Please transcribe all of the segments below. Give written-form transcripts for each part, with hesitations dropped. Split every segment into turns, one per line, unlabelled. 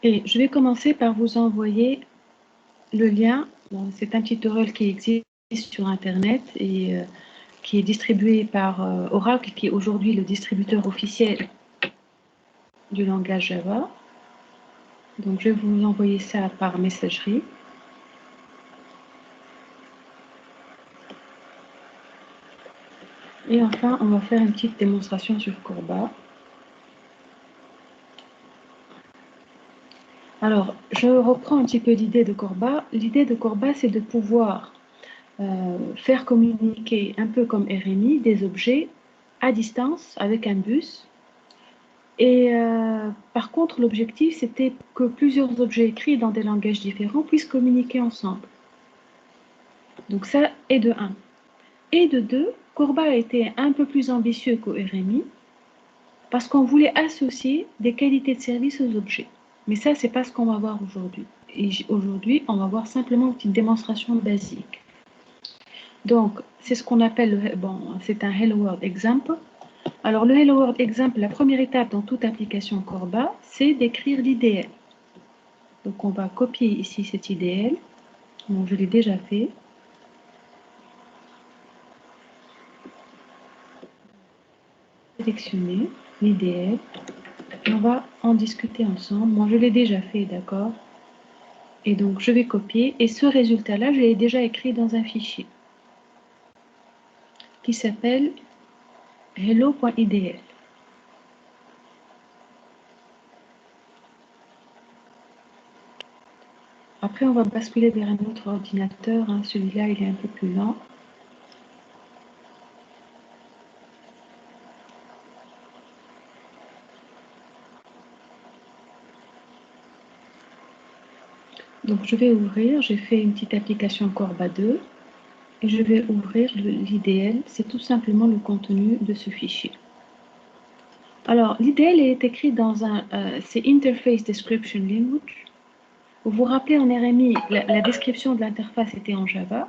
Et je vais commencer par vous envoyer le lien. Bon, c'est un tutoriel qui existe sur Internet et qui est distribué par Oracle, qui est aujourd'hui le distributeur officiel du langage Java. Donc, je vais vous envoyer ça par messagerie. Et enfin, on va faire une petite démonstration sur Corba. Alors, je reprends un petit peu l'idée de Corba. L'idée de Corba, c'est de pouvoir faire communiquer, un peu comme RMI, des objets à distance avec un bus. Et par contre, l'objectif, c'était que plusieurs objets écrits dans des langages différents puissent communiquer ensemble. Donc ça est de 1. Et de 2, Corba a été un peu plus ambitieux qu'au RMI parce qu'on voulait associer des qualités de service aux objets. Mais ça, c'est pas ce qu'on va voir aujourd'hui. Et aujourd'hui, on va voir simplement une petite démonstration basique. Donc, c'est ce qu'on appelle, bon, c'est un Hello World Example. Alors, le Hello World Example, la première étape dans toute application Corba, c'est d'écrire l'IDL. Donc, on va copier ici cet IDL. Bon, je l'ai déjà fait. Sélectionner l'IDL. Et on va en discuter ensemble. Bon, je l'ai déjà fait, d'accord. Et donc, je vais copier. Et ce résultat-là, je l'ai déjà écrit dans un fichier qui s'appelle hello.idl. Après, on va basculer vers un autre ordinateur. Hein. Celui-là, il est un peu plus lent. Donc, je vais ouvrir. J'ai fait une petite application Corba 2. Et je vais ouvrir l'IDL. C'est tout simplement le contenu de ce fichier. Alors, l'IDL est écrit dans c'est Interface Description Language. Vous vous rappelez, en RMI, la description de l'interface était en Java.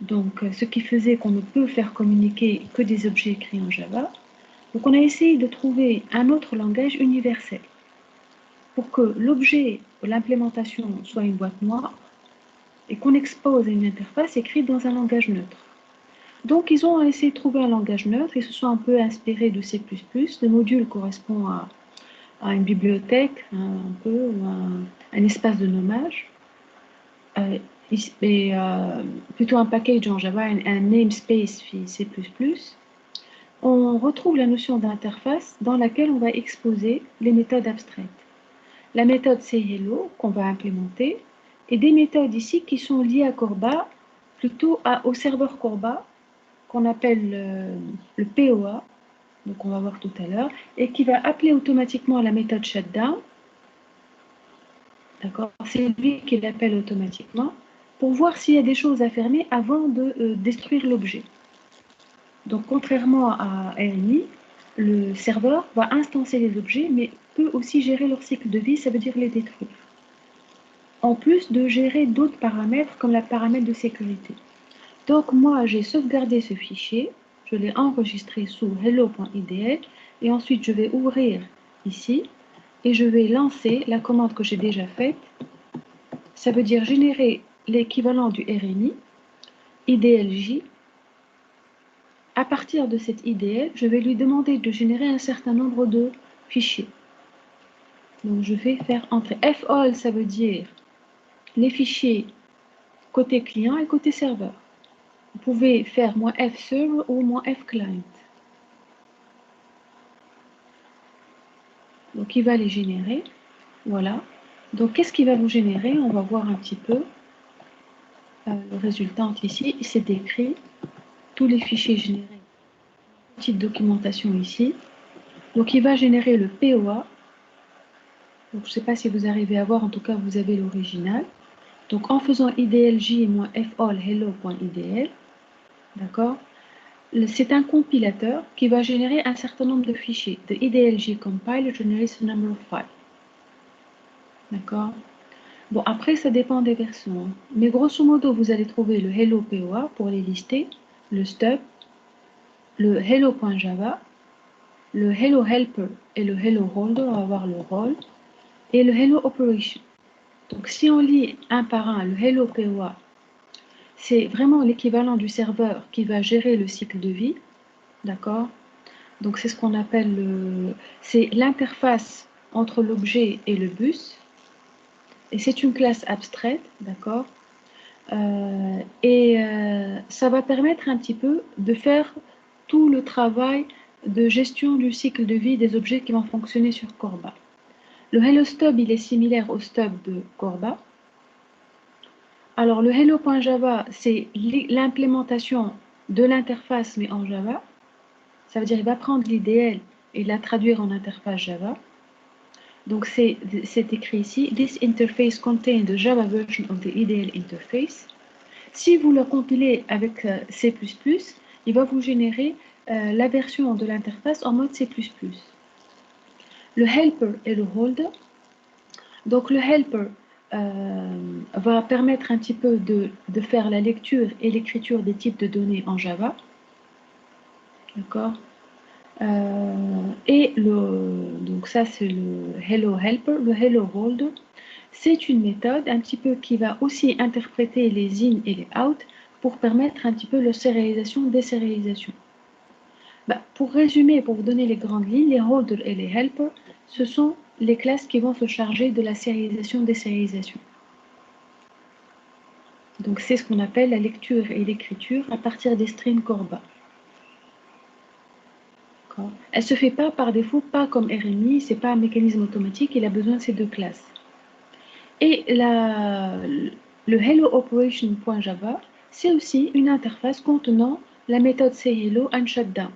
Donc, ce qui faisait qu'on ne peut faire communiquer que des objets écrits en Java. Donc, on a essayé de trouver un autre langage universel pour que l'objet, l'implémentation, soit une boîte noire et qu'on expose à une interface écrite dans un langage neutre. Donc, ils ont essayé de trouver un langage neutre. Ils se sont un peu inspirés de C++. Le module correspond à une bibliothèque, un peu, ou un espace de nommage. Et plutôt un package en Java, un namespace C++. On retrouve la notion d'interface dans laquelle on va exposer les méthodes abstraites. La méthode c'est hello qu'on va implémenter et des méthodes ici qui sont liées à Corba, plutôt au serveur Corba qu'on appelle le POA, donc on va voir tout à l'heure, et qui va appeler automatiquement la méthode shutdown. D'accord, c'est lui qui l'appelle automatiquement pour voir s'il y a des choses à fermer avant de détruire l'objet. Donc, contrairement à RMI, le serveur va instancer les objets, mais peut aussi gérer leur cycle de vie, ça veut dire les détruire. En plus de gérer d'autres paramètres, comme la paramètre de sécurité. Donc, moi, j'ai sauvegardé ce fichier, je l'ai enregistré sous hello.idl, et ensuite, je vais ouvrir ici, et je vais lancer la commande que j'ai déjà faite. Ça veut dire générer l'équivalent du RMI, idlj. À partir de cet IDL, je vais lui demander de générer un certain nombre de fichiers. Donc, je vais faire entrer fall, ça veut dire les fichiers côté client et côté serveur. Vous pouvez faire -f-server ou -f-client. Donc, il va les générer. Voilà. Donc, qu'est-ce qu'il va vous générer? On va voir un petit peu. Le résultat ici, c'est décrit tous les fichiers générés. Petite documentation ici. Donc, il va générer le POA. Donc, je ne sais pas si vous arrivez à voir, en tout cas, vous avez l'original. Donc, en faisant idlj-fall hello.idl, d'accord, c'est un compilateur qui va générer un certain nombre de fichiers. The idlj compiler generates a number of files. D'accord. Bon, après, ça dépend des versions. Mais grosso modo, vous allez trouver le hello POA pour les lister, le stub, le hello.java, le hello helper et le hello holder, on va voir le rôle. et le hello operation. Donc, si on lit un par un, le hello POA, c'est vraiment l'équivalent du serveur qui va gérer le cycle de vie, d'accord? Donc, c'est ce qu'on appelle c'est l'interface entre l'objet et le bus. Et c'est une classe abstraite, d'accord? Ça va permettre un petit peu de faire tout le travail de gestion du cycle de vie des objets qui vont fonctionner sur Corba. Le Hello Stub, il est similaire au stub de Corba. Alors, le Hello.java, c'est l'implémentation de l'interface, mais en Java. Ça veut dire qu'il va prendre l'IDL et la traduire en interface Java. Donc, c'est écrit ici, This interface contains the Java version of the IDL interface. Si vous le compilez avec C++, il va vous générer la version de l'interface en mode C++. Le helper et le holder. Donc, le helper va permettre un petit peu de faire la lecture et l'écriture des types de données en Java. D'accord? Donc ça, c'est le hello helper. Le hello holder, c'est une méthode un petit peu qui va aussi interpréter les in et les out pour permettre un petit peu la sérialisation, désérialisation. Pour résumer, pour vous donner les grandes lignes, les holders et les helpers, ce sont les classes qui vont se charger de la sérialisation, désérialisation. Donc c'est ce qu'on appelle la lecture et l'écriture à partir des strings Corba. Elle ne se fait pas par défaut, pas comme RMI, ce n'est pas un mécanisme automatique, il a besoin de ces deux classes. Et le hello operation.java, c'est aussi une interface contenant la méthode sayHello and shutdown.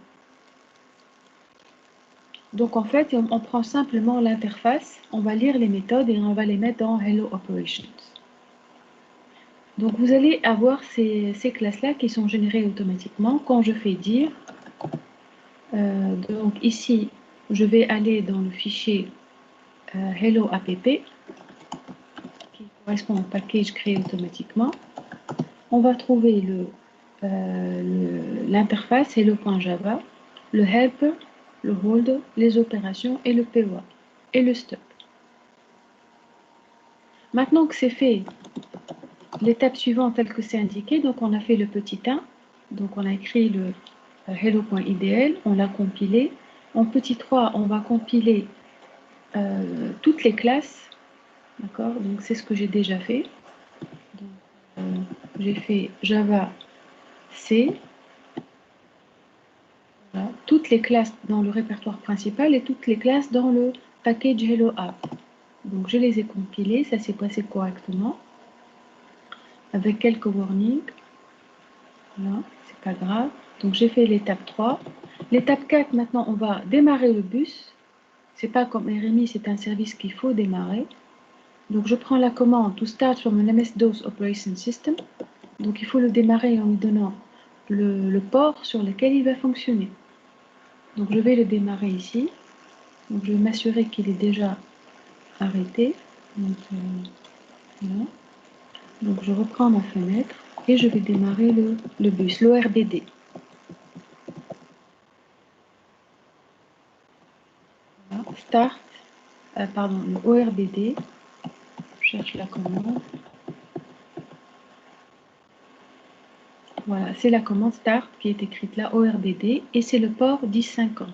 Donc en fait, on prend simplement l'interface, on va lire les méthodes et on va les mettre dans hello operations. Donc vous allez avoir ces classes-là qui sont générées automatiquement quand je fais dire. Donc ici, je vais aller dans le fichier hello app qui correspond au package créé automatiquement. On va trouver l'interface hello.java, le helper, le holder, les opérations et le POA et le stop. Maintenant que c'est fait, l'étape suivante telle que c'est indiqué, donc on a fait le petit 1, donc on a écrit le hello.idl, on l'a compilé. En petit 3, on va compiler toutes les classes, d'accord? Donc c'est ce que j'ai déjà fait. J'ai fait Java C, voilà, toutes les classes dans le répertoire principal et toutes les classes dans le package Hello App. Donc je les ai compilées, ça s'est passé correctement, avec quelques warnings. Voilà, c'est pas grave. Donc j'ai fait l'étape 3. L'étape 4, maintenant on va démarrer le bus. C'est pas comme RMI, c'est un service qu'il faut démarrer. Donc je prends la commande to start from an MS-DOS operation system. Donc il faut le démarrer en lui donnant le port sur lequel il va fonctionner. Donc je vais le démarrer ici. Donc je vais m'assurer qu'il est déjà arrêté. Donc, voilà. Donc je reprends ma fenêtre et je vais démarrer le bus, l'ORBD. Voilà. Start, pardon, le ORBD. Je cherche la commande. Voilà, c'est la commande start qui est écrite là, ORBD, et c'est le port 1050.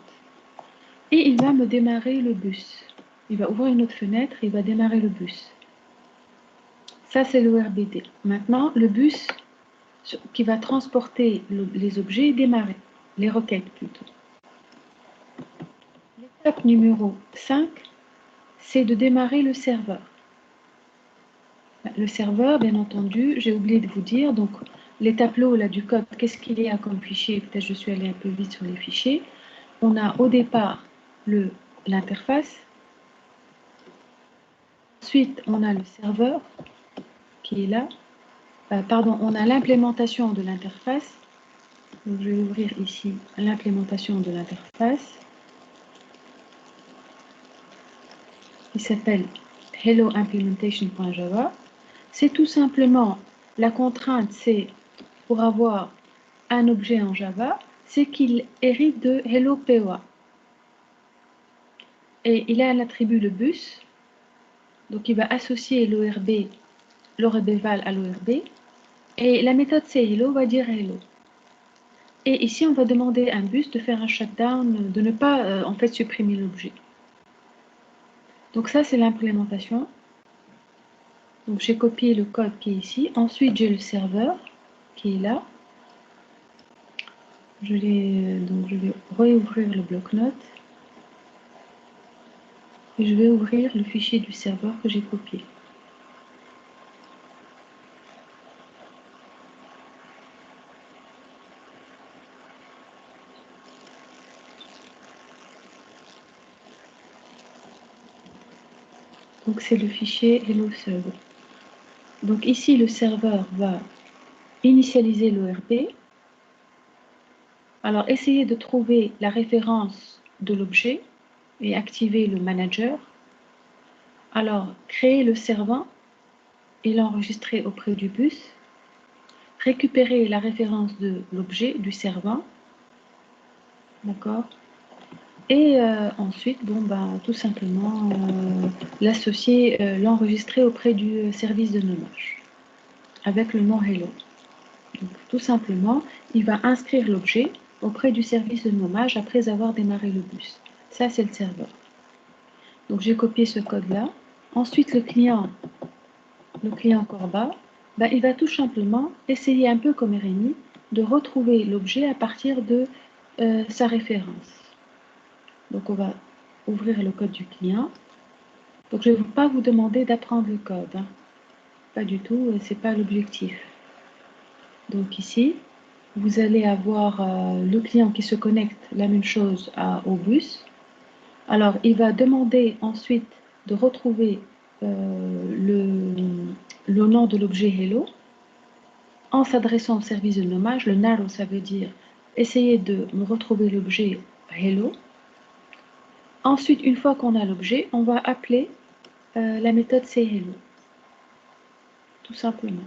Et il va me démarrer le bus. Il va ouvrir une autre fenêtre, il va démarrer le bus. Ça, c'est l'ORBD. Maintenant, le bus qui va transporter les objets est démarré, les requêtes plutôt. L'étape numéro 5, c'est de démarrer le serveur. Le serveur, bien entendu, j'ai oublié de vous dire, donc les tableaux là, du code, qu'est-ce qu'il y a comme fichier? Peut-être je suis allée un peu vite sur les fichiers. On a au départ l'interface. Ensuite, on a le serveur qui est là. Pardon, on a l'implémentation de l'interface. Donc, je vais ouvrir ici l'implémentation de l'interface. Il s'appelle hello implementation.java. C'est tout simplement, la contrainte, c'est pour avoir un objet en Java, c'est qu'il hérite de hello POA. Et il a l'attribut le bus. Donc, il va associer l'ORB val à l'ORB. Et la méthode c'est hello va dire hello. Et ici, on va demander à un bus de faire un shutdown, de ne pas en fait supprimer l'objet. Donc ça, c'est l'implémentation. Donc j'ai copié le code qui est ici. Ensuite, j'ai le serveur qui est là. Donc je vais réouvrir le bloc-notes. Et je vais ouvrir le fichier du serveur que j'ai copié. Donc c'est le fichier hello server. Donc ici, le serveur va initialiser l'ORB. Alors, essayez de trouver la référence de l'objet et activer le manager. Alors, créer le servant et l'enregistrer auprès du bus. Récupérer la référence de l'objet, du servant. D'accord. Et ensuite, bon, ben, tout simplement, l'associer, l'enregistrer auprès du service de nommage avec le nom hello. Donc, tout simplement, il va inscrire l'objet auprès du service de nommage après avoir démarré le bus. Ça, c'est le serveur. Donc, j'ai copié ce code-là. Ensuite, le client Corba, ben, il va tout simplement essayer un peu comme RMI de retrouver l'objet à partir de sa référence. Donc, on va ouvrir le code du client. Donc, je ne vais pas vous demander d'apprendre le code. Hein. Pas du tout, ce n'est pas l'objectif. Donc, ici, vous allez avoir le client qui se connecte, la même chose au bus. Alors, il va demander ensuite de retrouver le nom de l'objet hello en s'adressant au service de nommage. Le narrow, ça veut dire essayer de me retrouver l'objet hello. Ensuite, une fois qu'on a l'objet, on va appeler la méthode hello, tout simplement.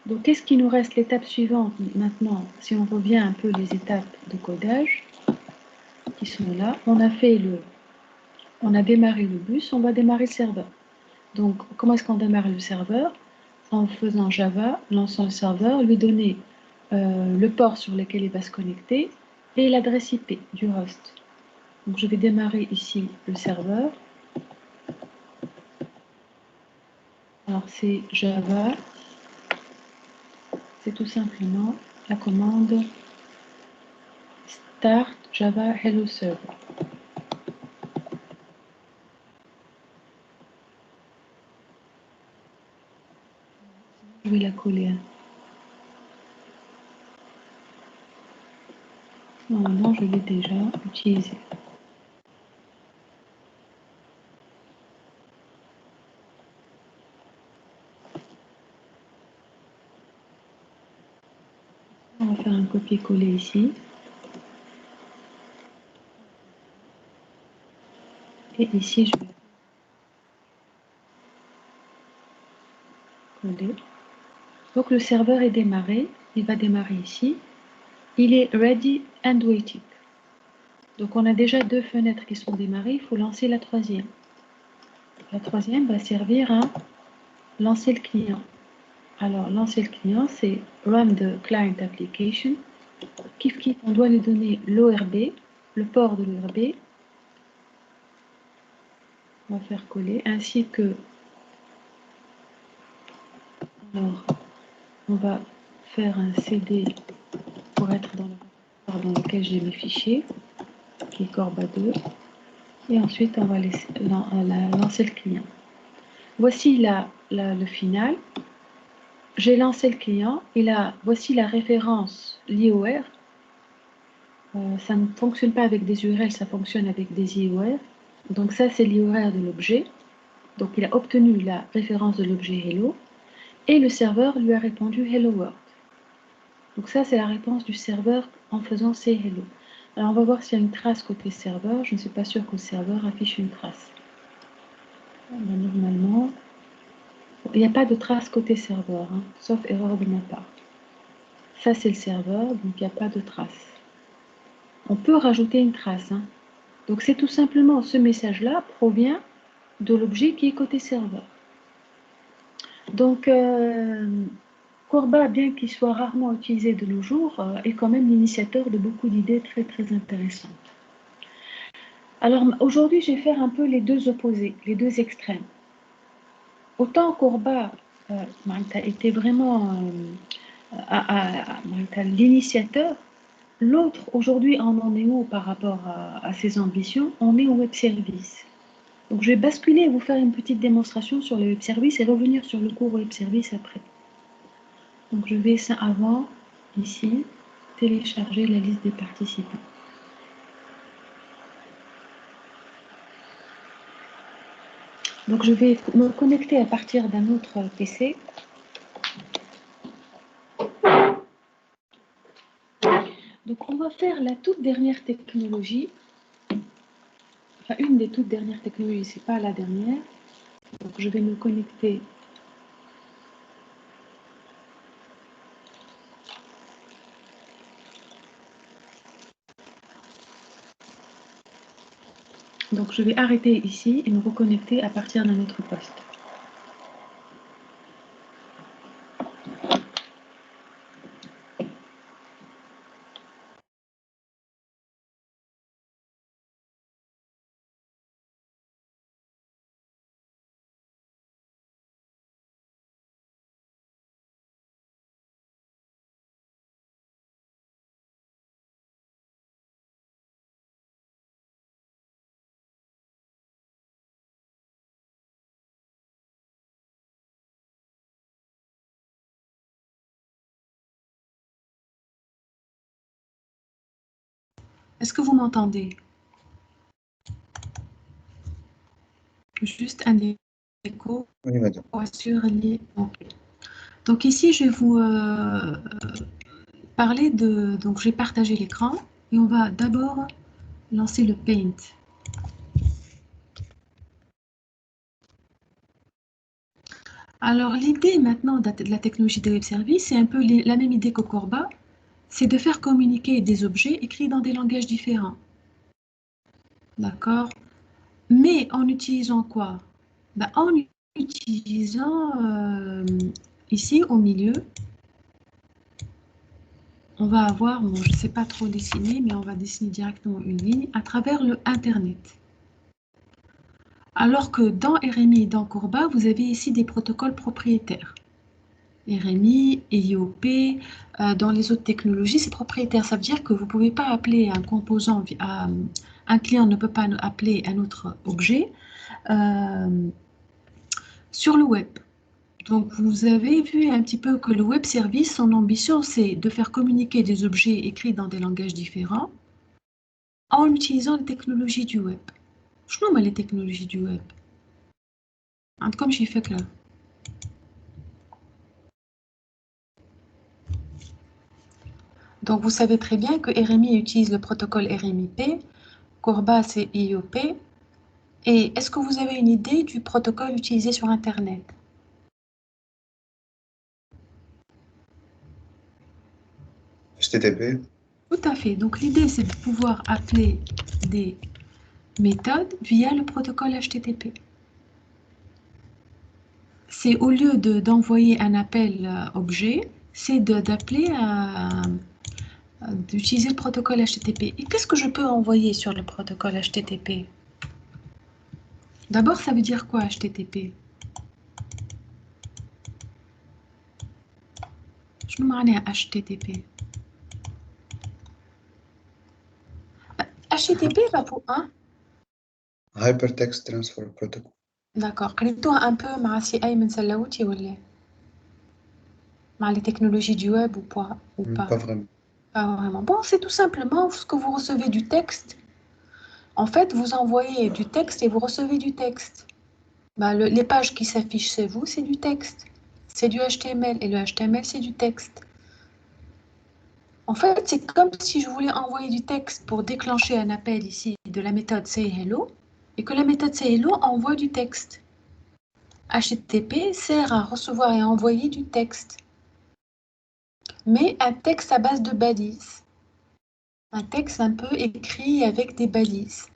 Donc, qu'est-ce qui nous reste? L'étape suivante maintenant, si on revient un peu les étapes de codage qui sont là, on a démarré le bus, on va démarrer le serveur. Donc, comment est-ce qu'on démarre le serveur? En faisant Java, lançant le serveur, lui donner le port sur lequel il va se connecter et l'adresse IP du host. Donc, je vais démarrer ici le serveur. Alors, c'est Java. C'est tout simplement la commande start Java Hello Server. Je vais la coller. Normalement, je l'ai déjà utilisée. On va faire un copier-coller ici. Et ici, je vais coller. Donc, le serveur est démarré. Il va démarrer ici. Il est ready and waiting. Donc, on a déjà deux fenêtres qui sont démarrées. Il faut lancer la troisième. La troisième va servir à lancer le client. Alors, lancer le client, c'est Run the Client Application. Kif, on doit lui donner l'ORB, le port de l'ORB. On va faire coller, ainsi que... Alors, on va faire un CD pour être dans le répertoire dans lequel j'ai mes fichiers, qui est Corba 2. Et ensuite, on va lancer le client. Voici le final. J'ai lancé le client et là, voici la référence l'IOR. Ça ne fonctionne pas avec des URL, ça fonctionne avec des IOR. Donc ça, c'est l'IOR de l'objet. Donc il a obtenu la référence de l'objet hello et le serveur lui a répondu hello world. Donc ça, c'est la réponse du serveur en faisant say hello. Alors on va voir s'il y a une trace côté serveur. Je ne suis pas sûre que le serveur affiche une trace. Normalement, il n'y a pas de trace côté serveur, hein, sauf erreur de ma part. Ça, c'est le serveur, donc il n'y a pas de trace. On peut rajouter une trace. Hein. Donc c'est tout simplement, ce message-là provient de l'objet qui est côté serveur. Donc, Corba, bien qu'il soit rarement utilisé de nos jours, est quand même l'initiateur de beaucoup d'idées très très intéressantes. Alors aujourd'hui, je vais faire un peu les deux opposés, les deux extrêmes. Autant Corba était vraiment l'initiateur, l'autre aujourd'hui on en est où par rapport à ses ambitions? On est au web service. Donc je vais basculer et vous faire une petite démonstration sur le web service et revenir sur le cours web service après. Donc je vais ça avant, ici, télécharger la liste des participants. Donc je vais me connecter à partir d'un autre PC. Donc on va faire la toute dernière technologie, enfin une des toutes dernières technologies, c'est pas la dernière. Donc je vais me connecter. Donc je vais arrêter ici et me reconnecter à partir d'un autre poste. Est-ce que vous m'entendez? Juste un écho
Oui, madame.
pour assurer. Donc ici, je vais vous parler de... Donc je vais partager l'écran et on va d'abord lancer le Paint. Alors l'idée maintenant de la technologie de web service, c'est un peu la même idée qu'au Corba, c'est de faire communiquer des objets écrits dans des langages différents. D'accord? Mais en utilisant quoi? Ben, en utilisant ici au milieu, on va avoir, bon, je ne sais pas trop dessiner, mais on va dessiner directement une ligne à travers le Internet. Alors que dans RMI et dans Corba, vous avez ici des protocoles propriétaires. RMI, EIOP, dans les autres technologies, c'est propriétaire. Ça veut dire que vous ne pouvez pas appeler un composant, un client ne peut pas appeler un autre objet sur le web. Donc, vous avez vu un petit peu que le web service, son ambition, c'est de faire communiquer des objets écrits dans des langages différents en utilisant les technologies du web. شنو هما les technologies du web? عندكم شي فكرة؟ Donc, vous savez très bien que RMI utilise le protocole RMIP, Corba, c'est IOP. Et est-ce que vous avez une idée du protocole utilisé sur Internet?
HTTP.
Tout à fait. Donc, l'idée, c'est de pouvoir appeler des méthodes via le protocole HTTP. C'est au lieu d'envoyer un appel objet, c'est d'appeler d'utiliser le protocole HTTP. Et qu'est-ce que je peux envoyer sur le protocole HTTP? D'abord, ça veut dire quoi HTTP? شنو معناها HTTP? HTTP va pour un.
Hypertext Transfer Protocol.
D'accord. قريتوها un peu مع سي أيمن سلاوتي ولا مع les technologies du web ou pas?
Pas vraiment.
Pas vraiment. Bon, c'est tout simplement ce que vous recevez du texte. En fait, vous envoyez du texte et vous recevez du texte. Ben, les pages qui s'affichent chez vous, c'est du texte. C'est du HTML. Et le HTML, c'est du texte. En fait, c'est comme si je voulais envoyer du texte pour déclencher un appel ici de la méthode sayHello et que la méthode sayHello envoie du texte. HTTP sert à recevoir et à envoyer du texte. Mais un texte à base de balises. Un texte un peu écrit avec des balises.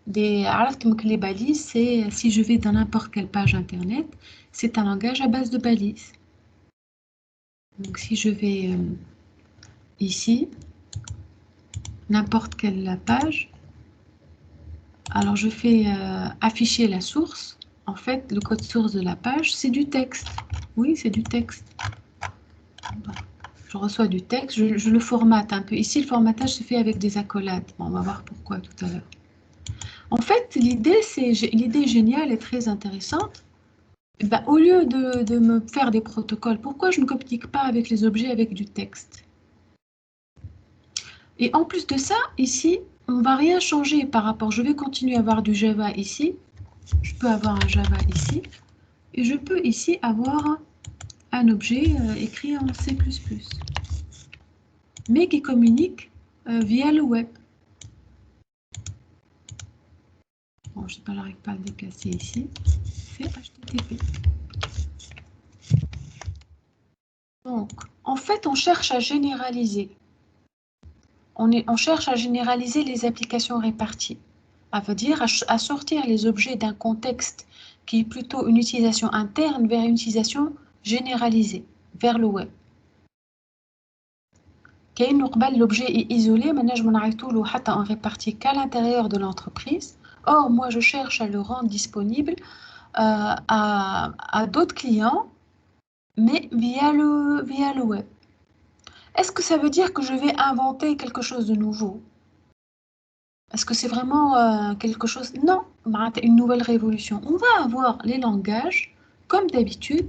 comme que les balises, c'est si je vais dans n'importe quelle page internet, c'est un langage à base de balises. Donc si je vais ici, n'importe quelle page, alors je fais afficher la source. En fait, le code source de la page, c'est du texte. Oui, c'est du texte. Je reçois du texte, je le formate un peu. Ici, le formatage se fait avec des accolades. Bon, on va voir pourquoi tout à l'heure. En fait, l'idée est géniale et très intéressante. Ben, au lieu de me faire des protocoles, pourquoi je ne communique pas avec les objets avec du texte? Et en plus de ça, ici, on ne va rien changer par rapport. Je vais continuer à avoir du Java ici. Je peux avoir un Java ici. Et je peux ici avoir un objet écrit en C++. Mais qui communique via le web. Bon, je n'arrive pas à le déplacer ici. C'est HTTP. Donc, en fait, on cherche à généraliser. On cherche à généraliser les applications réparties. Ça veut dire à sortir les objets d'un contexte qui est plutôt une utilisation interne vers une utilisation généralisée, vers le web. L'objet est isolé, maintenant je m'en arrive tout en réparti qu'à l'intérieur de l'entreprise. Or, moi, je cherche à le rendre disponible à d'autres clients, mais via le web. Est-ce que ça veut dire que je vais inventer quelque chose de nouveau? Est-ce que c'est vraiment quelque chose? Non, une nouvelle révolution. On va avoir les langages, comme d'habitude,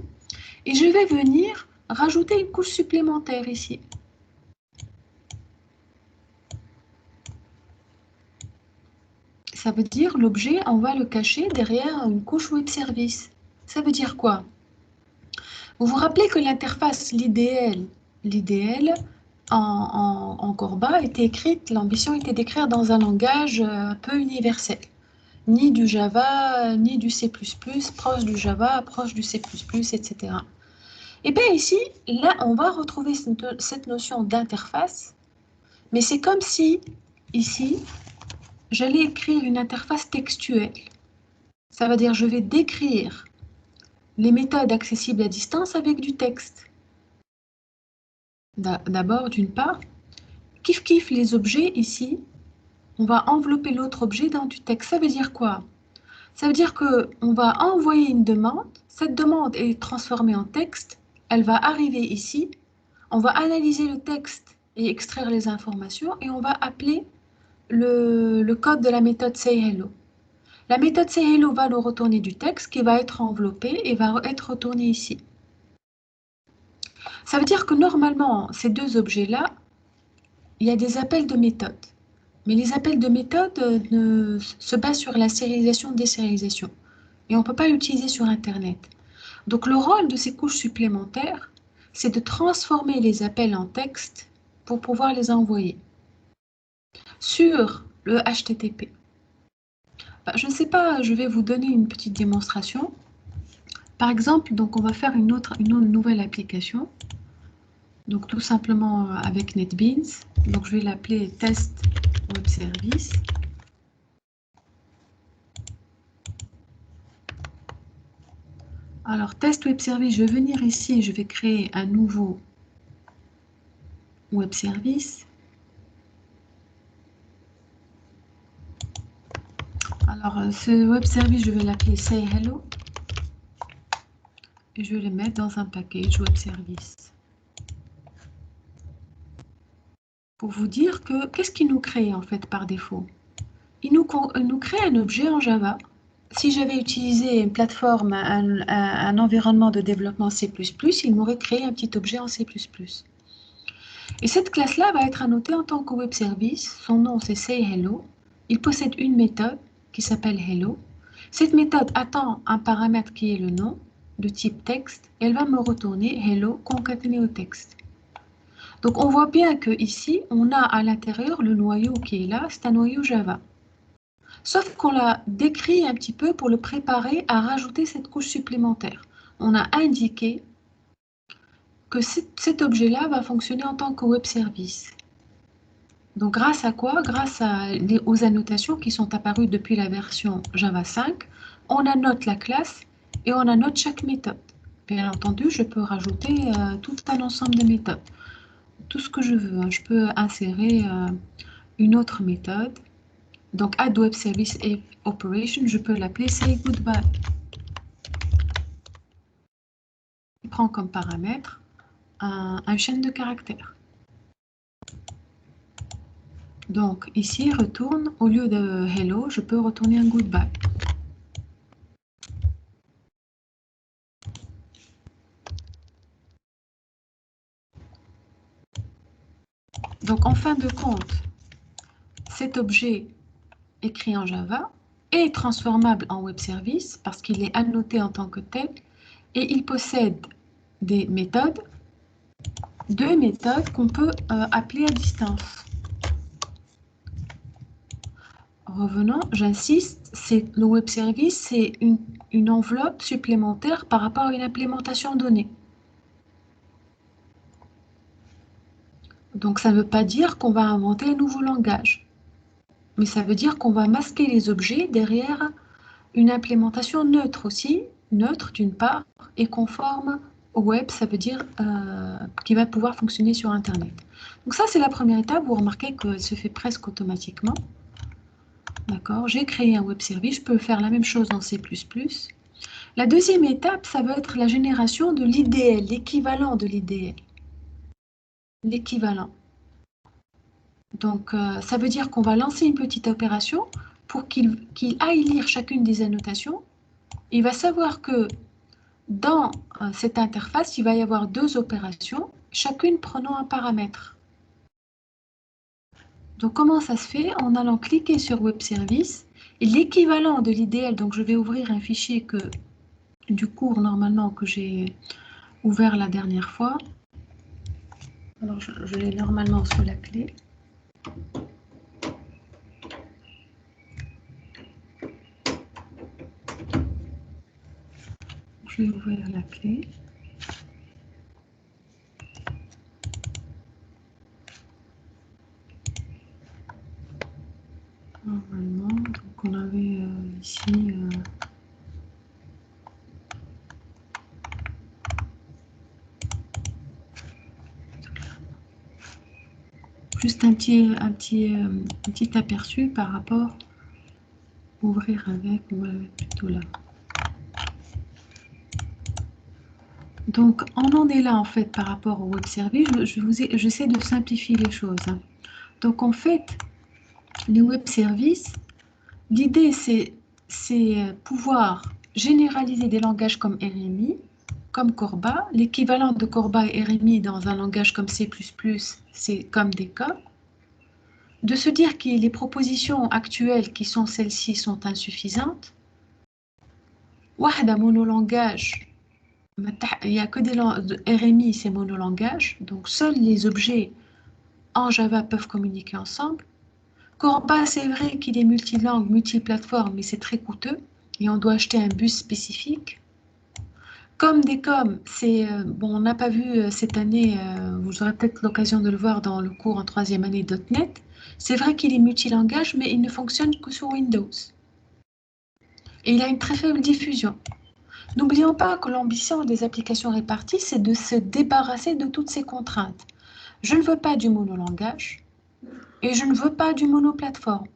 et je vais venir rajouter une couche supplémentaire ici. Ça veut dire l'objet, on va le cacher derrière une couche web service. Ça veut dire quoi? Vous vous rappelez que l'interface, l'IDL en Corba était écrite, l'ambition était d'écrire dans un langage un peu universel. Ni du Java, ni du C++, proche du Java, proche du C++, etc. Et bien ici, là, on va retrouver cette notion d'interface, mais c'est comme si, ici, j'allais écrire une interface textuelle. Ça veut dire je vais décrire les méthodes accessibles à distance avec du texte. D'abord, d'une part, kiff les objets ici, on va envelopper l'autre objet dans du texte. Ça veut dire quoi? Ça veut dire qu'on va envoyer une demande, cette demande est transformée en texte, elle va arriver ici, on va analyser le texte et extraire les informations et on va appeler le code de la méthode sayHello. La méthode sayHello va nous retourner du texte qui va être enveloppé et va être retourné ici. Ça veut dire que normalement, ces deux objets-là, il y a des appels de méthode. Mais les appels de méthode se basent sur la sérialisation, désérialisation. Et on ne peut pas l'utiliser sur Internet. Donc le rôle de ces couches supplémentaires, c'est de transformer les appels en texte pour pouvoir les envoyer sur le HTTP. Je ne sais pas, je vais vous donner une petite démonstration. Par exemple, donc on va faire une nouvelle application. Donc tout simplement avec NetBeans. Donc je vais l'appeler Test Web Service. Alors Test Web Service, je vais venir ici et je vais créer un nouveau Web Service. Alors ce Web Service, je vais l'appeler sayHello. Et je vais le mettre dans un package Web Service. Pour vous dire que, qu'est-ce qu'il nous crée en fait par défaut? Il nous crée un objet en Java. Si j'avais utilisé une plateforme, un environnement de développement C++, il m'aurait créé un petit objet en C++. Et cette classe-là va être annotée en tant que web service. Son nom, c'est sayHello. Il possède une méthode qui s'appelle hello. Cette méthode attend un paramètre qui est le nom, de type texte. Elle va me retourner hello concaténé au texte. Donc on voit bien que ici, on a à l'intérieur le noyau qui est là, c'est un noyau Java. Sauf qu'on l'a décrit un petit peu pour le préparer à rajouter cette couche supplémentaire. On a indiqué que cet objet-là va fonctionner en tant que web service. Donc, grâce à quoi? Grâce aux annotations qui sont apparues depuis la version Java 5, on annote la classe et on annote chaque méthode. Bien entendu, je peux rajouter tout un ensemble de méthodes. Tout ce que je veux, hein. Je peux insérer une autre méthode. Donc, add web service operation, je peux l'appeler say goodbye. Il prend comme paramètre un chaîne de caractères. Donc, ici, retourne, au lieu de hello, je peux retourner un goodbye. Donc, en fin de compte, cet objet écrit en Java est transformable en web service parce qu'il est annoté en tant que tel et il possède des méthodes, deux méthodes qu'on peut appeler à distance. Revenons, j'insiste, le web service, c'est une enveloppe supplémentaire par rapport à une implémentation donnée. Donc ça ne veut pas dire qu'on va inventer un nouveau langage, mais ça veut dire qu'on va masquer les objets derrière une implémentation neutre aussi, neutre d'une part, et conforme au web, ça veut dire qui va pouvoir fonctionner sur Internet. Donc ça, c'est la première étape. Vous remarquez qu'elle se fait presque automatiquement. D'accord, j'ai créé un web service, je peux faire la même chose dans C++. La deuxième étape, ça va être la génération de l'IDL, l'équivalent de l'IDL. L'équivalent. Donc, ça veut dire qu'on va lancer une petite opération pour qu'il aille lire chacune des annotations. Il va savoir que dans cette interface, il va y avoir deux opérations, chacune prenant un paramètre. Donc, comment ça se fait? En allant cliquer sur Web Service, et l'équivalent de l'IDL, donc je vais ouvrir un fichier du cours normalement que j'ai ouvert la dernière fois. Alors, je l'ai normalement sous la clé. Je vais ouvrir la clé. Normalement, donc on avait ici juste un petit aperçu par rapport ouvrir avec, on va plutôt là. Donc, on en est là en fait par rapport au web service. J'essaie de simplifier les choses. Hein. Donc, en fait, les web services, l'idée c'est pouvoir généraliser des langages comme RMI, comme Corba. L'équivalent de Corba et RMI dans un langage comme C++, c'est comme des cas. De se dire que les propositions actuelles qui sont celles-ci sont insuffisantes. Wahda monolangage, il n'y a que des RMI, c'est monolangage, donc seuls les objets en Java peuvent communiquer ensemble. Corba, c'est vrai qu'il est multilangue, multiplateforme, mais c'est très coûteux et on doit acheter un bus spécifique. Comme des coms, bon, on n'a pas vu cette année, vous aurez peut-être l'occasion de le voir dans le cours en troisième année .NET. C'est vrai qu'il est multilangage, mais il ne fonctionne que sur Windows. Et il a une très faible diffusion. N'oublions pas que l'ambition des applications réparties, c'est de se débarrasser de toutes ces contraintes. Je ne veux pas du monolangage et je ne veux pas du monoplateforme.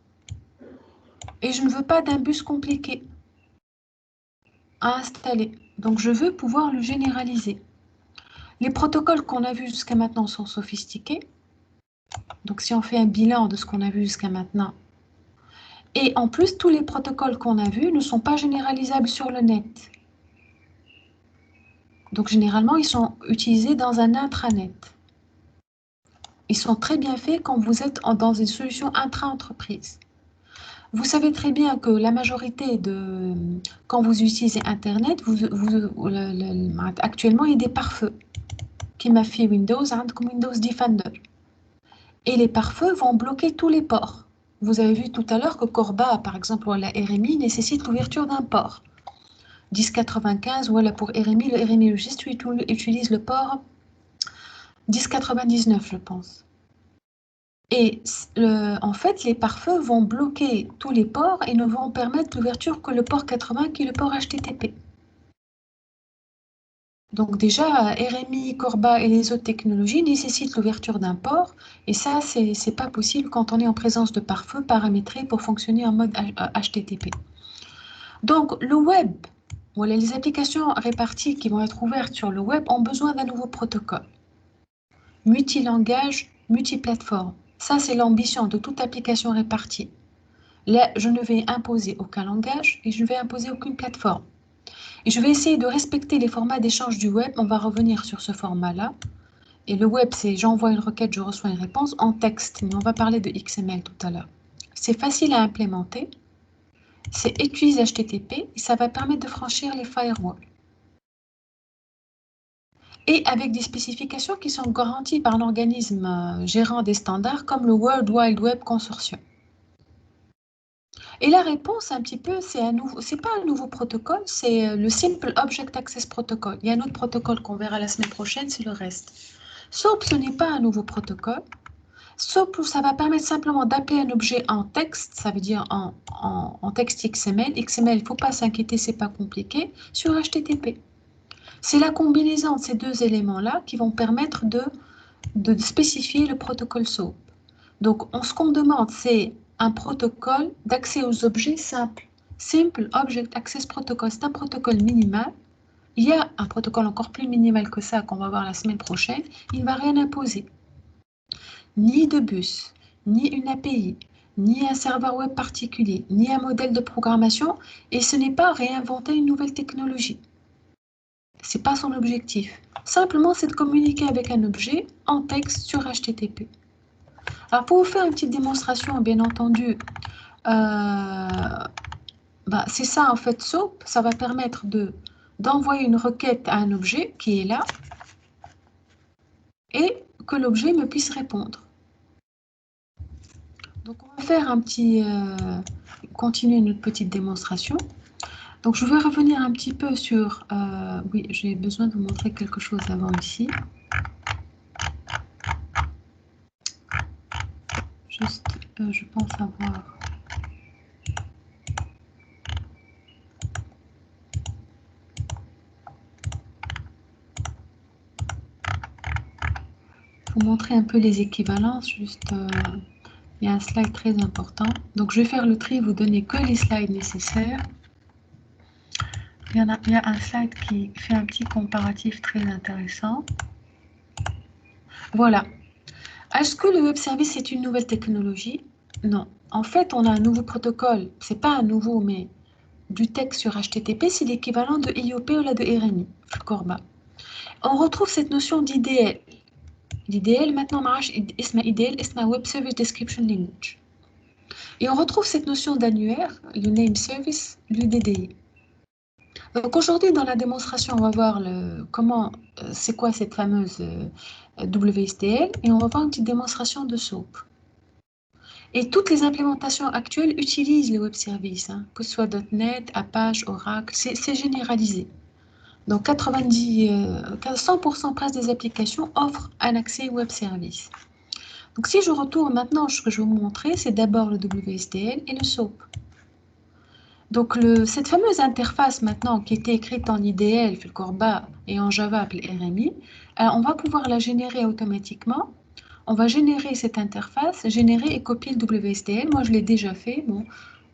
Et je ne veux pas d'un bus compliqué à installer. Donc, je veux pouvoir le généraliser. Les protocoles qu'on a vus jusqu'à maintenant sont sophistiqués. Donc, si on fait un bilan de ce qu'on a vu jusqu'à maintenant, et en plus, tous les protocoles qu'on a vus ne sont pas généralisables sur le net. Donc, généralement, ils sont utilisés dans un intranet. Ils sont très bien faits quand vous êtes dans une solution intra-entreprise. Vous savez très bien que la majorité quand vous utilisez Internet, actuellement, il y a des pare-feux qui m'a fait Windows, comme Windows Defender. Et les pare-feux vont bloquer tous les ports. Vous avez vu tout à l'heure que Corba, par exemple, ou la RMI, nécessite l'ouverture d'un port. 1095, voilà pour RMI, le RMI registre utilise le port 1099, je pense. Et en fait, les pare-feux vont bloquer tous les ports et ne vont permettre l'ouverture que le port 80 qui est le port HTTP. Donc déjà, RMI, Corba et les autres technologies nécessitent l'ouverture d'un port et ça, c'est pas possible quand on est en présence de pare-feu paramétrés pour fonctionner en mode HTTP. Donc le web, voilà, les applications réparties qui vont être ouvertes sur le web ont besoin d'un nouveau protocole. Multilangage, multiplateforme. Ça, c'est l'ambition de toute application répartie. Là, je ne vais imposer aucun langage et je ne vais imposer aucune plateforme. Et je vais essayer de respecter les formats d'échange du web. On va revenir sur ce format-là. Et le web, c'est j'envoie une requête, je reçois une réponse en texte. Mais on va parler de XML tout à l'heure. C'est facile à implémenter. C'est utilise HTTP et ça va permettre de franchir les firewalls. Et avec des spécifications qui sont garanties par un organisme gérant des standards comme le World Wide Web Consortium. Et la réponse, un petit peu, c'est pas un nouveau protocole, c'est le Simple Object Access Protocol. Il y a un autre protocole qu'on verra la semaine prochaine, c'est le reste. SOAP, ce n'est pas un nouveau protocole. SOAP, ça va permettre simplement d'appeler un objet en texte, ça veut dire en texte XML. XML, il ne faut pas s'inquiéter, c'est pas compliqué, sur HTTP. C'est la combinaison de ces deux éléments-là qui vont permettre de spécifier le protocole SOAP. Donc, ce qu'on demande, c'est un protocole d'accès aux objets simple. Simple Object Access Protocol, c'est un protocole minimal. Il y a un protocole encore plus minimal que ça qu'on va voir la semaine prochaine. Il ne va rien imposer. Ni de bus, ni une API, ni un serveur web particulier, ni un modèle de programmation. Et ce n'est pas réinventer une nouvelle technologie. Ce n'est pas son objectif. Simplement, c'est de communiquer avec un objet en texte sur HTTP. Alors, pour vous faire une petite démonstration, bien entendu, c'est ça en fait SOAP. Ça va permettre d'envoyer une requête à un objet qui est là et que l'objet me puisse répondre. Donc, on va faire continuer notre petite démonstration. Donc, je vais revenir un petit peu sur... oui, j'ai besoin de vous montrer quelque chose avant ici. Juste, je pense avoir... Pour montrer un peu les équivalences, juste... il y a un slide très important. Donc, je vais faire le tri, vous donner que les slides nécessaires. Il y a un slide qui fait un petit comparatif très intéressant. Voilà. Est-ce que le web service est une nouvelle technologie? Non. En fait, on a un nouveau protocole. Ce n'est pas un nouveau, mais du texte sur HTTP, c'est l'équivalent de IOP ou là de RMI, Corba. On retrouve cette notion d'IDL. L'IDL, maintenant, IDL, c'est Web Service Description Language. Et on retrouve cette notion d'annuaire, le Name Service, l'UDDI. Donc aujourd'hui, dans la démonstration, on va voir c'est quoi cette fameuse WSDL et on va voir une petite démonstration de SOAP. Et toutes les implémentations actuelles utilisent les web services, que ce soit .NET, Apache, Oracle, c'est généralisé. Donc 100% presque des applications offrent un accès web service. Donc si je retourne maintenant, ce que je vais vous montrer, c'est d'abord le WSDL et le SOAP. Donc cette fameuse interface maintenant qui était écrite en IDL, Corba et en Java appelée RMI, on va pouvoir la générer automatiquement. On va générer cette interface, générer et copier le WSDL. Moi, je l'ai déjà fait, bon,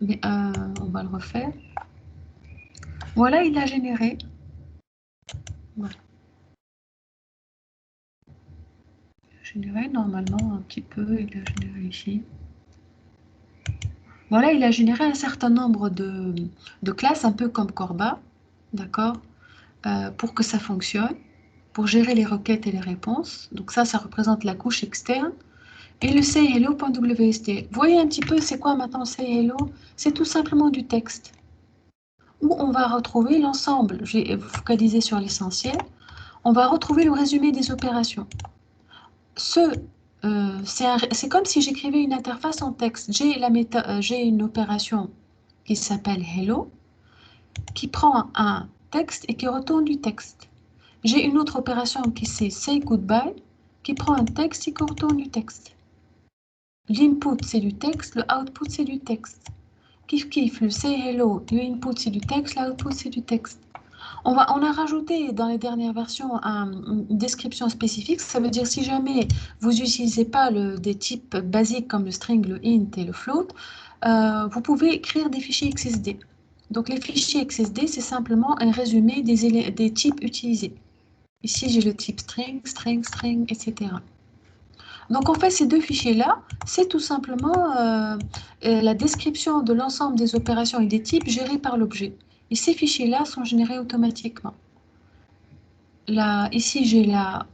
mais on va le refaire. Voilà, il l'a généré. Voilà. Généré normalement un petit peu, il a généré ici. Voilà, il a généré un certain nombre de classes, un peu comme Corba, d'accord, pour que ça fonctionne, pour gérer les requêtes et les réponses. Donc ça représente la couche externe. Et le sayhello.wsd. Vous voyez un petit peu, c'est quoi maintenant sayhello? C'est tout simplement du texte, où on va retrouver l'ensemble. J'ai focalisé sur l'essentiel. On va retrouver le résumé des opérations. C'est comme si j'écrivais une interface en texte. J'ai une opération qui s'appelle hello, qui prend un texte et qui retourne du texte. J'ai une autre opération qui c'est say goodbye, qui prend un texte et qui retourne du texte. L'input, c'est du texte, le output, c'est du texte. Kif kif, le say hello, le input, c'est du texte, l'output, c'est du texte. On a rajouté dans les dernières versions une description spécifique. Ça veut dire si jamais vous n'utilisez pas des types basiques comme le string, le int et le float, vous pouvez écrire des fichiers XSD. Donc les fichiers XSD, c'est simplement un résumé des types utilisés. Ici, j'ai le type string, string, string, etc. Donc en fait, ces deux fichiers-là, c'est tout simplement la description de l'ensemble des opérations et des types gérés par l'objet. Et ces fichiers-là sont générés automatiquement. Là, ici, j'ai la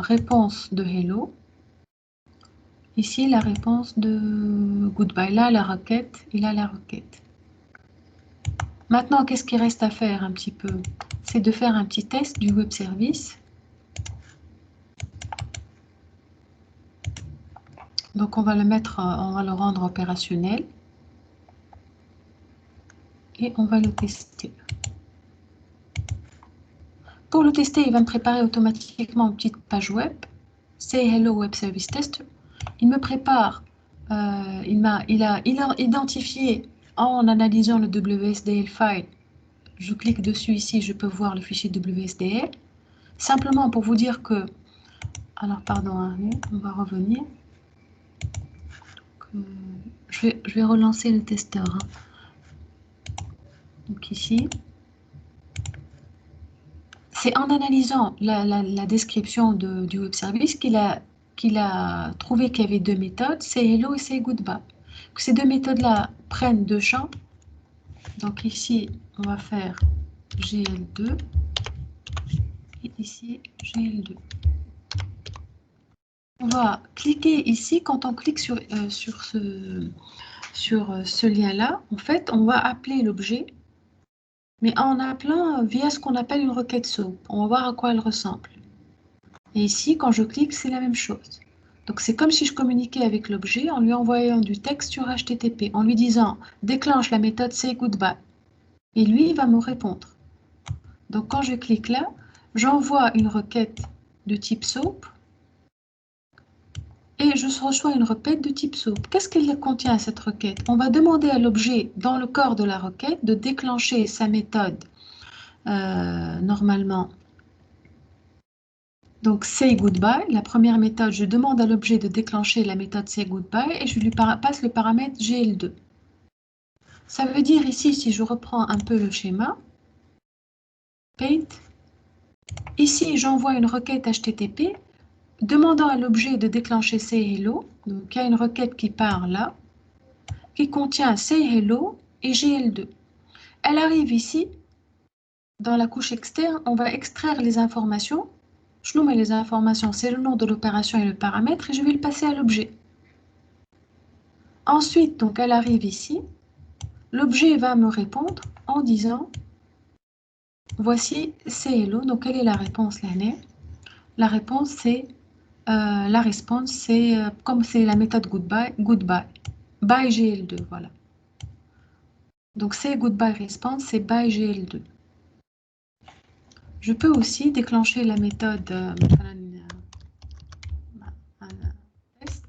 réponse de hello. Ici, la réponse de goodbye. Là, la requête et là, la requête. Maintenant, qu'est-ce qu'il reste à faire un petit peu? C'est de faire un petit test du web service. Donc, on va le rendre opérationnel. Et on va le tester. Pour le tester, il va me préparer automatiquement une petite page web. Say hello web service tester. Il me prépare, il a identifié en analysant le WSDL file. Je clique dessus ici, je peux voir le fichier WSDL. Simplement pour vous dire que, alors pardon, on va revenir. Je vais relancer le testeur. Donc ici, c'est en analysant la description du web service qu'il a trouvé qu'il y avait deux méthodes, say hello et say goodbye. Que ces deux méthodes-là prennent deux champs. Donc ici, on va faire GL2 et ici GL2. On va cliquer ici, quand on clique sur ce lien-là, en fait, on va appeler l'objet, mais en appelant via ce qu'on appelle une requête SOAP. On va voir à quoi elle ressemble. Et ici, quand je clique, c'est la même chose. Donc c'est comme si je communiquais avec l'objet en lui envoyant du texte sur HTTP, en lui disant « déclenche la méthode say goodbye ». Et lui, il va me répondre. Donc quand je clique là, j'envoie une requête de type SOAP et je reçois une requête de type SOAP. Qu'est-ce qu'elle contient cette requête? On va demander à l'objet, dans le corps de la requête, de déclencher sa méthode normalement. Donc say goodbye, la première méthode, je demande à l'objet de déclencher la méthode say goodbye et je lui passe le paramètre GL2. Ça veut dire ici, si je reprends un peu le schéma, paint, ici j'envoie une requête HTTP demandant à l'objet de déclencher say hello. Donc il y a une requête qui part là, qui contient say hello et GL2. Elle arrive ici, dans la couche externe, on va extraire les informations. Je nous mets les informations, c'est le nom de l'opération et le paramètre, et je vais le passer à l'objet. Ensuite, donc, elle arrive ici. L'objet va me répondre en disant voici say hello. Donc, quelle est la réponse là? La réponse, c'est comme c'est la méthode goodbye, goodbye. By GL2, voilà. Donc, c'est goodbye response, c'est by GL2. Je peux aussi déclencher la méthode test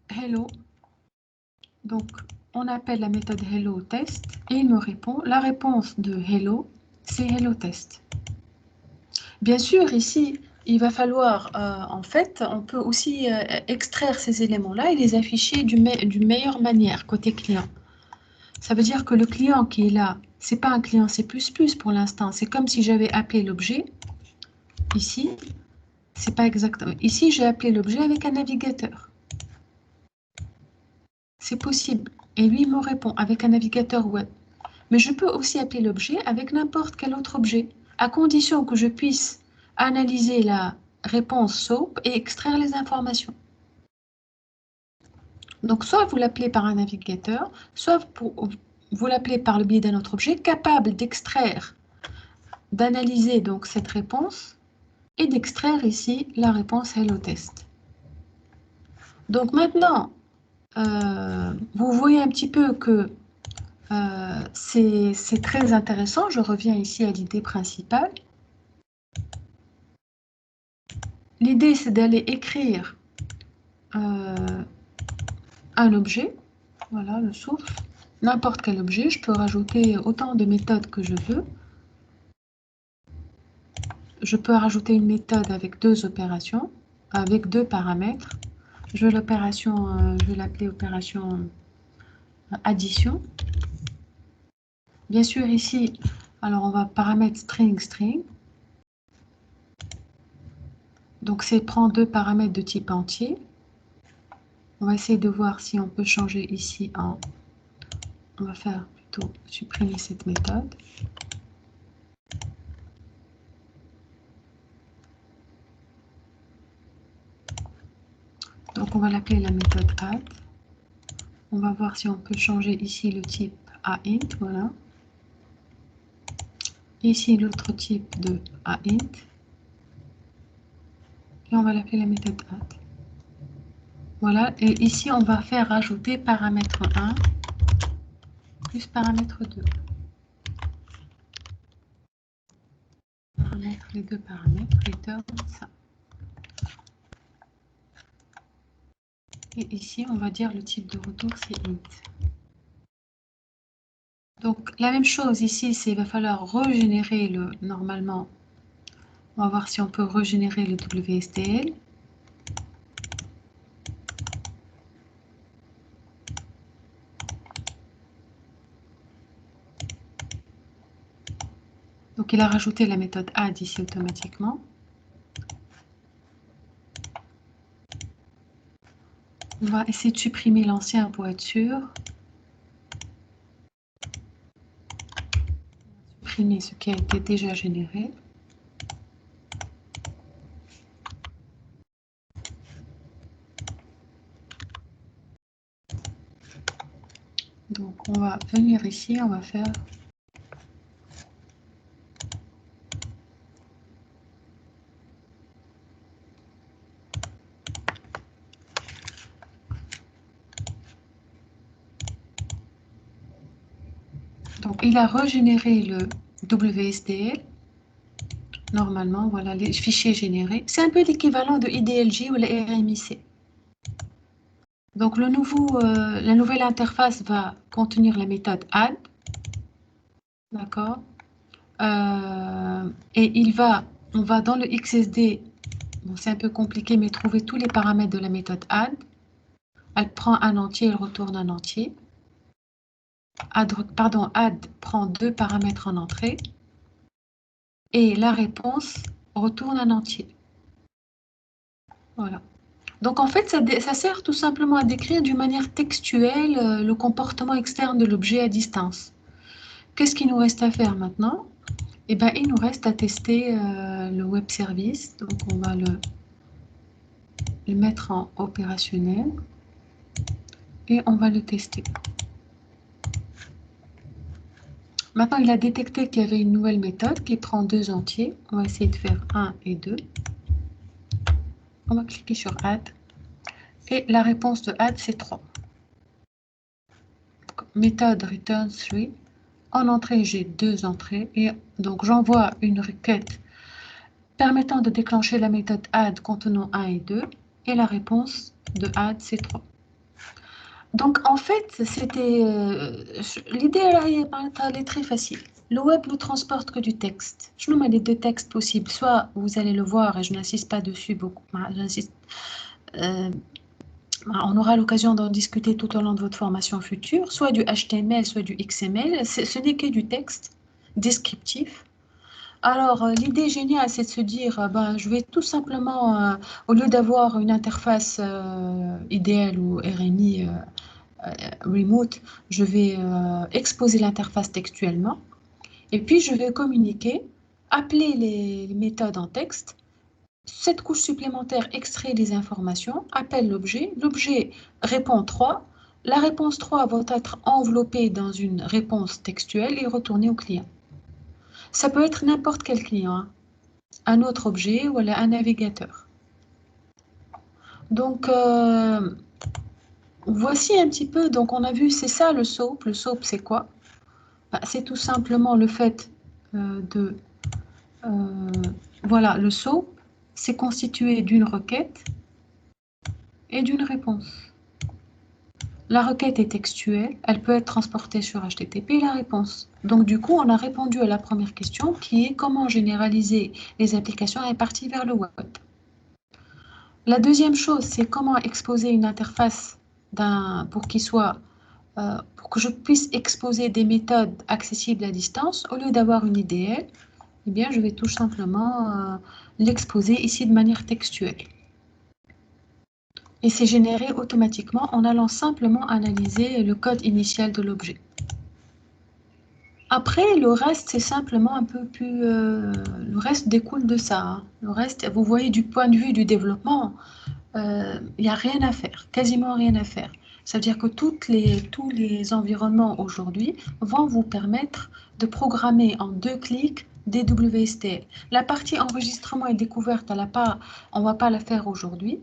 hello. Donc, on appelle la méthode hello test et il me répond. La réponse de hello, c'est hello test. Bien sûr, ici, il va falloir, en fait, on peut aussi extraire ces éléments-là et les afficher d'une meilleure manière côté client. Ça veut dire que le client qui est là, c'est pas un client C++ pour l'instant. C'est comme si j'avais appelé l'objet. Ici, c'est pas exactement. Ici, j'ai appelé l'objet avec un navigateur. C'est possible. Et lui, il me répond avec un navigateur web. Mais je peux aussi appeler l'objet avec n'importe quel autre objet, à condition que je puisse analyser la réponse SOAP et extraire les informations. Donc, soit vous l'appelez par un navigateur, soit vous l'appelez par le biais d'un autre objet capable d'extraire, d'analyser donc cette réponse et d'extraire ici la réponse hello test. Donc maintenant, vous voyez un petit peu que c'est très intéressant. Je reviens ici à l'idée principale. L'idée, c'est d'aller écrire un objet, voilà le source, n'importe quel objet, je peux rajouter autant de méthodes que je veux. Je peux rajouter une méthode avec deux opérations, avec deux paramètres. Je vais l'appeler opération addition. Bien sûr ici, alors on va paramètre string string. Donc c'est prendre deux paramètres de type entier. On va essayer de voir si on peut changer ici en... On va faire plutôt supprimer cette méthode. Donc on va l'appeler la méthode add. On va voir si on peut changer ici le type à int, voilà. Ici l'autre type de à int. Et on va l'appeler la méthode add. Voilà, et ici on va faire rajouter paramètre 1 plus paramètre 2. Paramètre, les deux paramètres, return ça. Et ici on va dire le type de retour c'est int. Donc la même chose ici, c'est il va falloir régénérer le, normalement, on va voir si on peut régénérer le WSDL. Donc il a rajouté la méthode add ici automatiquement. On va essayer de supprimer l'ancien pour être sûr. Supprimer ce qui a été déjà généré. Donc on va venir ici, on va faire donc il a régénéré le WSDL. Normalement, voilà les fichiers générés. C'est un peu l'équivalent de IDLJ ou la RMIC. Donc la nouvelle interface va contenir la méthode add. D'accord. Et on va dans le XSD, bon, c'est un peu compliqué, mais trouver tous les paramètres de la méthode add. Elle prend un entier, elle retourne un entier. Add prend deux paramètres en entrée. Et la réponse retourne un entier. Voilà. Donc en fait, ça sert tout simplement à décrire d'une manière textuelle le comportement externe de l'objet à distance. Qu'est-ce qu'il nous reste à faire maintenant? Eh bien, il nous reste à tester le web service. Donc on va le mettre en opérationnel et on va le tester. Maintenant, il a détecté qu'il y avait une nouvelle méthode qui prend deux entiers. On va essayer de faire 1 et 2. On va cliquer sur add. Et la réponse de add, c'est 3. Méthode return 3. En entrée, j'ai deux entrées. Et donc, j'envoie une requête permettant de déclencher la méthode add contenant 1 et 2. Et la réponse de add, c'est 3. Donc, en fait, c'était l'idée, elle est très facile. Le web ne transporte que du texte. Je nous mets les deux textes possibles. Soit vous allez le voir, et je n'insiste pas dessus beaucoup. On aura l'occasion d'en discuter tout au long de votre formation future. Soit du HTML, soit du XML. Ce n'est que du texte descriptif. Alors, l'idée géniale, c'est de se dire, je vais tout simplement, au lieu d'avoir une interface IDL ou RMI remote, je vais exposer l'interface textuellement et puis je vais communiquer, appeler les méthodes en texte. Cette couche supplémentaire extrait des informations, appelle l'objet, l'objet répond 3, la réponse 3 va être enveloppée dans une réponse textuelle et retournée au client. Ça peut être n'importe quel client, hein. Un autre objet ou un navigateur. Donc, voici un petit peu, donc on a vu, c'est ça le SOAP. Le SOAP, c'est quoi? C'est tout simplement le fait voilà, le SOAP, c'est constitué d'une requête et d'une réponse. La requête est textuelle, elle peut être transportée sur HTTP, la réponse. Donc du coup, on a répondu à la première question qui est comment généraliser les applications réparties vers le web. La deuxième chose, c'est comment exposer une interface pour que je puisse exposer des méthodes accessibles à distance. Au lieu d'avoir une IDL, eh bien, je vais tout simplement l'exposer ici de manière textuelle. Et c'est généré automatiquement en allant simplement analyser le code initial de l'objet. Après, le reste, c'est simplement un peu plus... le reste découle de ça. Hein. Le reste, vous voyez, du point de vue du développement, il n'y a rien à faire, quasiment rien à faire. Ça veut dire que tous les environnements aujourd'hui vont vous permettre de programmer en 2 clics des WSTL. La partie enregistrement et découverte, on ne va pas la faire aujourd'hui,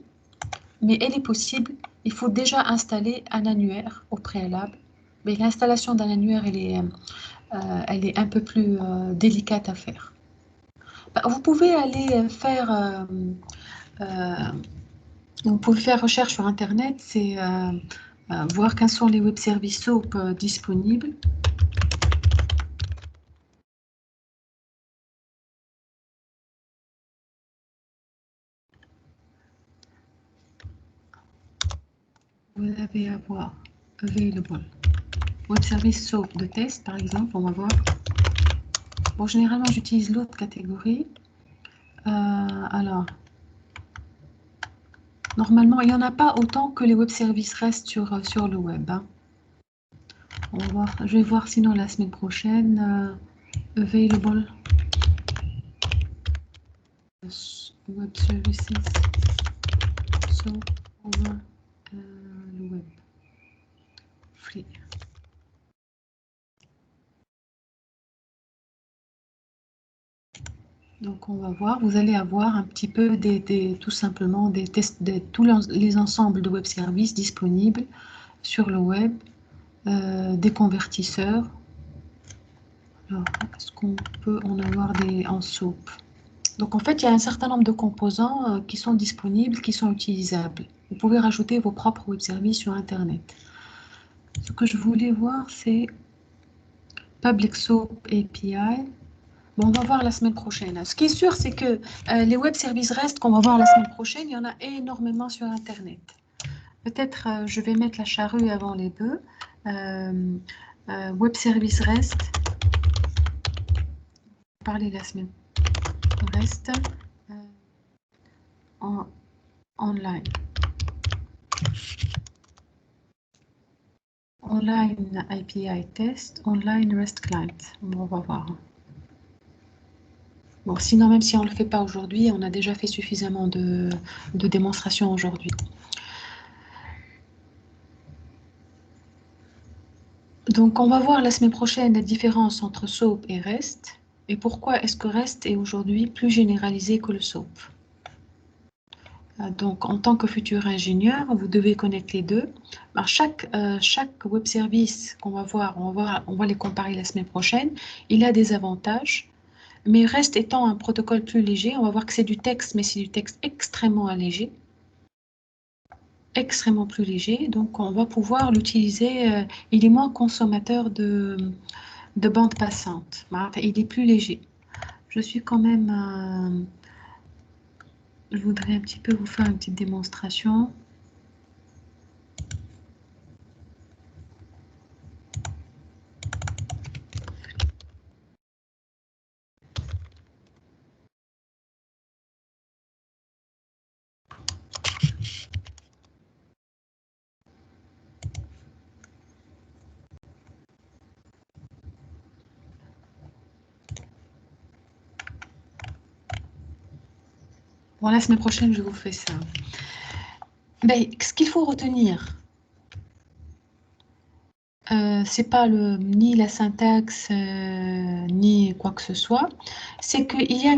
mais elle est possible. Il faut déjà installer un annuaire au préalable. Mais l'installation d'un annuaire, elle est un peu plus délicate à faire. Vous pouvez aller faire... vous pouvez faire recherche sur Internet, c'est voir quels sont les web services SOAP disponibles. Vous allez avoir Available. Web service SOAP de test, par exemple, on va voir. Bon, généralement, j'utilise l'autre catégorie. Alors, normalement, il n'y en a pas autant que les web services restent sur le web. Hein. On va voir, je vais voir sinon la semaine prochaine. Available web services SOAP over le web. Free. Donc on va voir, vous allez avoir un petit peu tout simplement des tests, tous les ensembles de web services disponibles sur le web, des convertisseurs. Alors, est-ce qu'on peut en avoir des en SOAP? Donc en fait, il y a un certain nombre de composants qui sont disponibles, qui sont utilisables. Vous pouvez rajouter vos propres web services sur Internet. Ce que je voulais voir, c'est Public SOAP API. Bon, on va voir la semaine prochaine. Ce qui est sûr, c'est que les web services REST qu'on va voir la semaine prochaine, il y en a énormément sur Internet. Peut-être je vais mettre la charrue avant les bœufs. Web service REST. Parler la semaine. REST online. Online API test, online REST client. On va voir. Bon, sinon, même si on ne le fait pas aujourd'hui, on a déjà fait suffisamment de démonstrations aujourd'hui. Donc, on va voir la semaine prochaine la différence entre SOAP et REST et pourquoi est-ce que REST est aujourd'hui plus généralisé que le SOAP. Donc, en tant que futur ingénieur, vous devez connaître les deux. Alors, chaque web service qu'on va voir, on va les comparer la semaine prochaine, il a des avantages. Mais REST étant un protocole plus léger, on va voir que c'est du texte, mais c'est du texte extrêmement allégé. Extrêmement plus léger, donc on va pouvoir l'utiliser, il est moins consommateur de bande passante, il est plus léger. Je suis quand même, je voudrais un petit peu vous faire une petite démonstration. Bon, la semaine prochaine, je vous fais ça. Ben, ce qu'il faut retenir, c'est pas ni la syntaxe, ni quoi que ce soit, c'est qu'il y a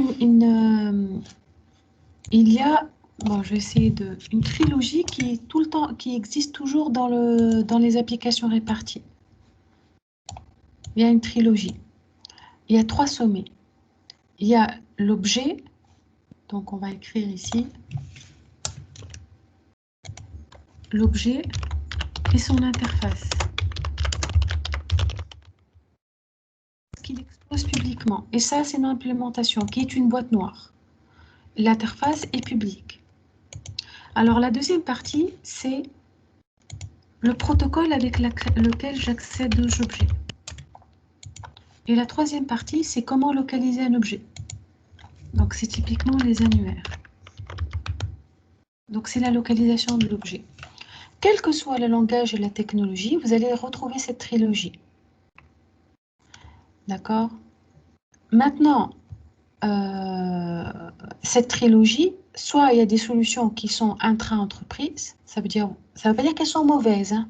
il y a, bon, je vais essayer une trilogie qui est tout le temps, qui existe toujours dans les applications réparties. Il y a une trilogie. Il y a 3 sommets. Il y a l'objet, donc on va écrire ici l'objet et son interface. Qu'il expose publiquement. Et ça, c'est une implémentation qui est une boîte noire. L'interface est publique. Alors, la deuxième partie, c'est le protocole avec lequel j'accède aux objets. Et la troisième partie, c'est comment localiser un objet. Donc, c'est typiquement les annuaires. Donc, c'est la localisation de l'objet. Quel que soit le langage et la technologie, vous allez retrouver cette trilogie. D'accord? Maintenant, cette trilogie, soit il y a des solutions qui sont intra-entreprises, ça veut pas dire qu'elles sont mauvaises, hein.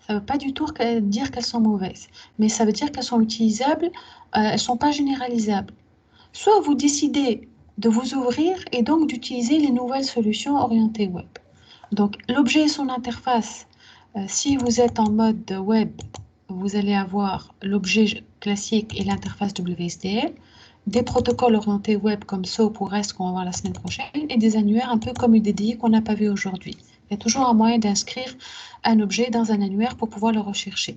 Ça ne veut pas du tout dire qu'elles sont mauvaises, mais ça veut dire qu'elles sont utilisables, elles ne sont pas généralisables. Soit vous décidez de vous ouvrir et donc d'utiliser les nouvelles solutions orientées web. Donc l'objet et son interface, si vous êtes en mode web, vous allez avoir l'objet classique et l'interface WSDL, des protocoles orientés web comme SOAP ou REST qu'on va voir la semaine prochaine, et des annuaires un peu comme UDDI qu'on n'a pas vu aujourd'hui. Il y a toujours un moyen d'inscrire un objet dans un annuaire pour pouvoir le rechercher.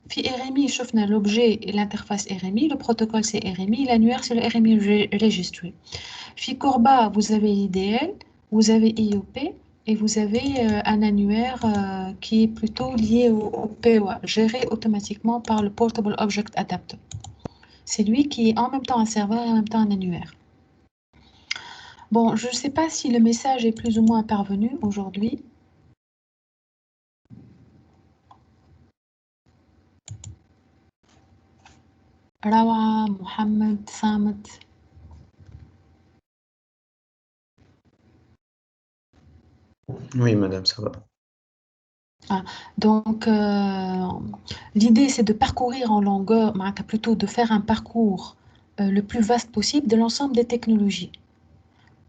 في RMI, شفنا l'objet et l'interface RMI, le protocole c'est RMI, l'annuaire c'est le RMI Registry. في Corba, vous avez IDL, vous avez IOP, et vous avez un annuaire qui est plutôt lié au POA, géré automatiquement par le Portable Object Adapter. C'est lui qui est en même temps un serveur et en même temps un annuaire. Bon, je ne sais pas si le message est plus ou moins parvenu aujourd'hui. Rawa, Mohamed, Samet.
Oui, madame, ça va.
Ah, donc, l'idée, c'est de parcourir en longueur, plutôt de faire un parcours le plus vaste possible de l'ensemble des technologies,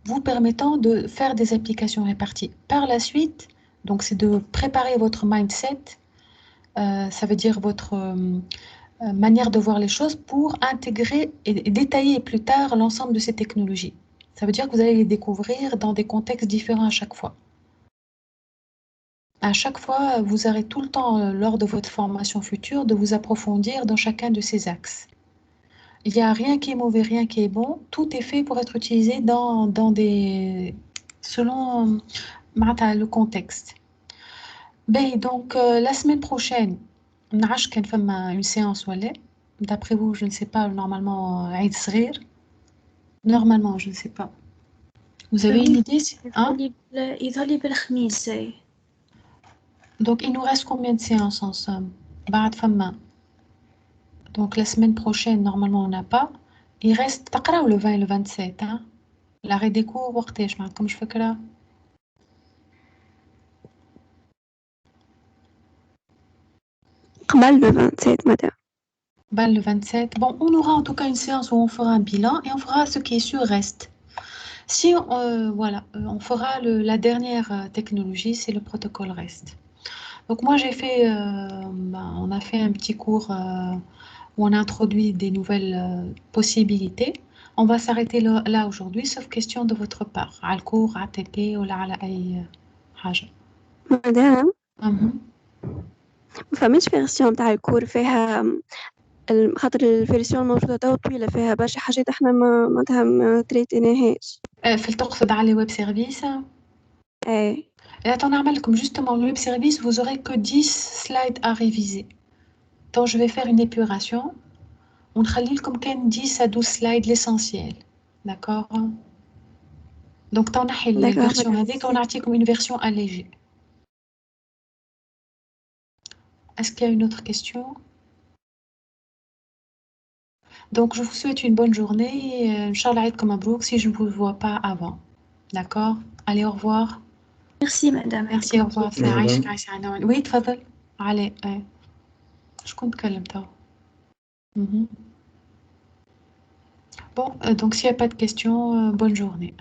vous permettant de faire des applications réparties. Par la suite, donc c'est de préparer votre mindset, ça veut dire votre manière de voir les choses pour intégrer et détailler plus tard l'ensemble de ces technologies. Ça veut dire que vous allez les découvrir dans des contextes différents à chaque fois. À chaque fois, vous aurez tout le temps, lors de votre formation future, de vous approfondir dans chacun de ces axes. Il n'y a rien qui est mauvais, rien qui est bon. Tout est fait pour être utilisé selon le contexte. Ben, donc, la semaine prochaine, نعرفش كان فما une séance ولا. D'après vous, je ne sais pas, normalement, عيد صغير. Normalement, je ne sais pas. Vous avez une idée? Hein?
يظهر لي بالخميس.
Donc, il nous reste combien de séances en somme? بعد فما. Donc, la semaine prochaine, normalement, on n'a pas. Il reste تقراو le 20 et le 27. Hein? L'arrêt des cours, وقتاش ما عندكمش فكرة؟
قبل le 27 madame.
Le 27. Bon, on aura en tout cas une séance où on fera un bilan et on fera ce qui est sur reste. Si voilà, on fera la dernière technologie, c'est le protocole REST. Donc moi j'ai fait, on a fait un petit cours où on a introduit des nouvelles possibilités. On va s'arrêter là aujourd'hui, sauf question de votre part. على الكور على TP ولا على أي حاجة.
مدام
Mhm.
ما فهمتش فيرسيون تاع الكور فيها خاطر الفيرسيون الموجودة توا طويلة فيها برشا حاجات احنا ما تريتيناهاش.
في تقصد على les web services?
اي
Et attends, comme justement le web service, vous aurez que 10 slides à réviser. Donc je vais faire une épuration. On خلي لكم كان 10 à 12 slides l'essentiel. D'accord? Donc تنحي
D'accord,
الفيرسيون
madame.
هذيك ونعطيكم une version allégée. Est-ce qu'il y a une autre question? Donc je vous souhaite une bonne journée et Inch'Allah عيدكم مبروك si je ne vous vois pas avant. D'accord? Allez, au revoir.
Merci madame.
Merci, au revoir.
Madame.
عايشك عايشة عنوان. Oui, تفضل. علي. شكون تكلم توا؟ Bon, donc s'il n'y a pas de questions, bonne journée.